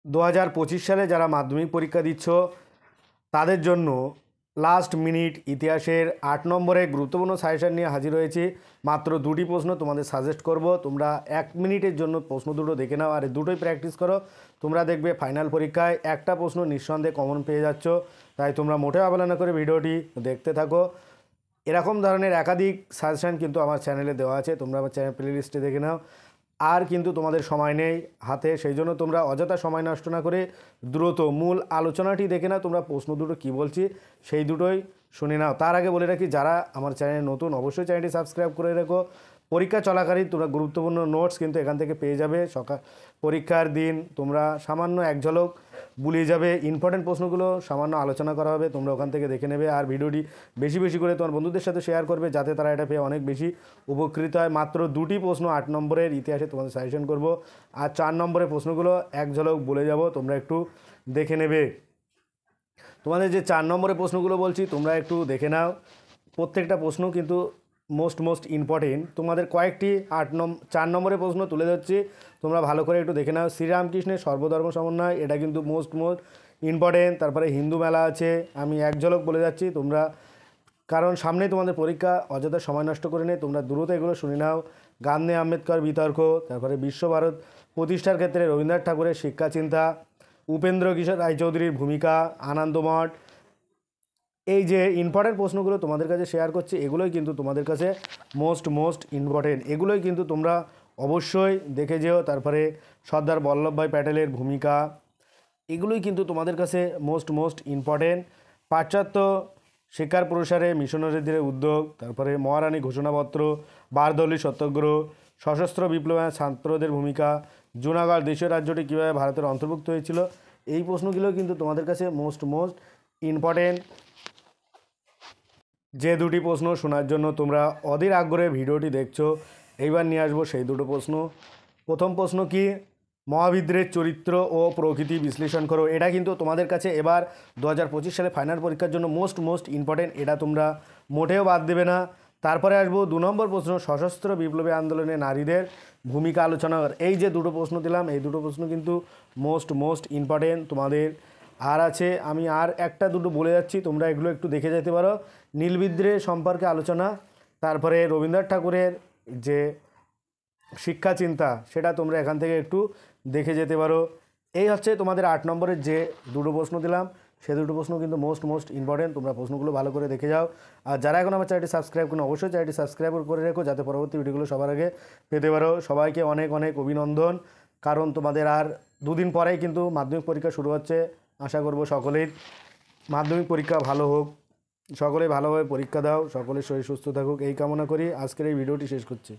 2025 সালে যারা মাধ্যমিক পরীক্ষা দিচ্ছ তাদের জন্য লাস্ট মিনিট ইতিহাসের 8 নম্বরে গুরুত্বপূর্ণ সাজেশন নিয়ে হাজির হয়েছি। মাত্র দুটি প্রশ্ন তোমাদের সাজেস্ট করব, তোমরা 1 মিনিটের জন্য প্রশ্ন দুটো দেখে নাও আর দুটোই প্র্যাকটিস করো। তোমরা দেখবে ফাইনাল পরীক্ষায় একটা প্রশ্ন নিঃসন্দেহে কমন পেয়ে যাচ্ছ, তাই তোমরা মোটেও অবহেলা না করে ভিডিওটি দেখতে থাকো। এরকম ধরনের একাধিক সাজেশন কিন্তু আমার চ্যানেলে দেওয়া আছে, তোমরা আমার চ্যানেল প্লেলিস্টে দেখে নাও। আর কিন্তু তোমাদের সময় নেই হাতে, সেই জন্য তোমরা অযথা সময় নষ্ট না করে দ্রুত মূল আলোচনাটি দেখে নাও। তোমরা প্রশ্ন দুটো কী বলছি সেই দুটোই শুনে নাও। তার আগে বলে রাখি, যারা আমার চ্যানেলে নতুন অবশ্যই চ্যানেলটি সাবস্ক্রাইব করে রেখো। পরীক্ষা চলাকালীন তোমরা গুরুত্বপূর্ণ নোটস কিন্তু এখান থেকে পেয়ে যাবে। পরীক্ষার দিন তোমরা সামান্য এক ঝলক বুলিয়ে যাবে, ইম্পর্টেন্ট প্রশ্নগুলো সামান্য আলোচনা করা হবে, তোমরা ওখান থেকে দেখে নেবে। আর ভিডিওটি বেশি বেশি করে তোমার বন্ধুদের সাথে শেয়ার করবে, যাতে তারা এটা পেয়ে অনেক বেশি উপকৃত হয়। মাত্র দুটি প্রশ্ন 8 নম্বরের ইতিহাসে তোমাদের সাজেশন করব, আর 4 নম্বরের প্রশ্নগুলো এক ঝলক বলে যাব, তোমরা একটু দেখে নেবে। তোমাদের যে 4 নম্বরের প্রশ্নগুলো বলছি তোমরা একটু দেখে নাও। প্রত্যেকটা প্রশ্ন কিন্তু মোস্ট ইম্পর্টেন্ট। তোমাদের কয়েকটি 4 নম্বরের প্রশ্ন তুলে ধরছি, তোমরা ভালো করে একটু দেখে নাও। শ্রীরামকৃষ্ণের সর্বধর্ম সমন্বয়, এটা কিন্তু মোস্ট ইম্পর্টেন্ট। তারপরে হিন্দু মেলা আছে, আমি এক ঝলক বলে যাচ্ছি তোমরা, কারণ সামনে তোমাদের পরীক্ষা, অযথা সময় নষ্ট করে নেই, তোমরা দ্রুত এগুলো শুনে নাও। গান্ধী আম্বেদকর বিতর্ক, তারপরে বিশ্বভারত প্রতিষ্ঠার ক্ষেত্রে রবীন্দ্রনাথ ঠাকুরের শিক্ষা চিন্তা, উপেন্দ্র কিশোর রায়চৌধুরীর ভূমিকা, আনন্দমঠ। এই যে ইম্পর্টেন্ট প্রশ্নগুলো তোমাদের কাছে শেয়ার করছি, এগুলোই কিন্তু তোমাদের কাছে মোস্ট ইম্পর্টেন্ট, এগুলোই কিন্তু তোমরা অবশ্যই দেখে যেও। তারপরে সর্দার বল্লভভাই প্যাটেলের ভূমিকা, এগুলোই কিন্তু তোমাদের কাছে মোস্ট ইম্পর্টেন্ট। পাশ্চাত্য শিক্ষার প্রসারে মিশনারিদের উদ্যোগ, তারপরে মহারানী ঘোষণাপত্র, বারদৌলি সত্যাগ্রহ, সশস্ত্র বিপ্লবে ছাত্রদের ভূমিকা, জুনাগড় দেশীয় রাজ্যটি কীভাবে ভারতের অন্তর্ভুক্ত হয়েছিল, এই প্রশ্নগুলো কিন্তু তোমাদের কাছে মোস্ট ইম্পর্টেন্ট। যে দুটি প্রশ্ন শোনার জন্য তোমরা অধীর আগ্রহে ভিডিওটি দেখছো, এইবার নিয়ে আসবো সেই দুটো প্রশ্ন। প্রথম প্রশ্ন কি, মহাবিদ্রের চরিত্র ও প্রকৃতি বিশ্লেষণ করো। এটা কিন্তু তোমাদের কাছে এবার 2025 সালে ফাইনাল পরীক্ষার জন্য মোস্ট ইম্পর্টেন্ট, এটা তোমরা মোটেও বাদ দেবে না। তারপরে আসবো 2 নম্বর প্রশ্ন, সশস্ত্র বিপ্লবী আন্দোলনে নারীদের ভূমিকা আলোচনা। এই যে দুটো প্রশ্ন দিলাম, এই দুটো প্রশ্ন কিন্তু মোস্ট ইম্পর্টেন্ট তোমাদের। আর আছে, আমি আর একটা দুটো বলে যাচ্ছি, তোমরা এগুলো একটু দেখে যেতে পারো। নীলবিদ্রোহ সম্পর্কে আলোচনা, তারপরে রবীন্দ্রনাথ ঠাকুরের যে শিক্ষা চিন্তা, সেটা তোমরা এখান থেকে একটু দেখে যেতে পারো। এই হচ্ছে তোমাদের 8 নম্বরের যে দুটো প্রশ্ন দিলাম, সে দুটো প্রশ্ন কিন্তু মোস্ট ইম্পর্টেন্ট, তোমরা প্রশ্নগুলো ভালো করে দেখে যাও। আর যারা এখন আমার চ্যানেলটি সাবস্ক্রাইব করুন, অবশ্যই চ্যানেলটি সাবস্ক্রাইব করে রেখো, যাতে পরবর্তী ভিডিওগুলো সবার আগে পেতে পারো। সবাইকে অনেক অভিনন্দন, কারণ তোমাদের আর দুদিন পরেই কিন্তু মাধ্যমিক পরীক্ষা শুরু হচ্ছে। আশা করব সকলেই মাধ্যমিক পরীক্ষা ভালো হোক, সকলেই ভালোভাবে পরীক্ষা দাও, সকলের শরীর সুস্থ থাকুক, এই কামনা করি আজকের এই ভিডিওটি শেষ করছি।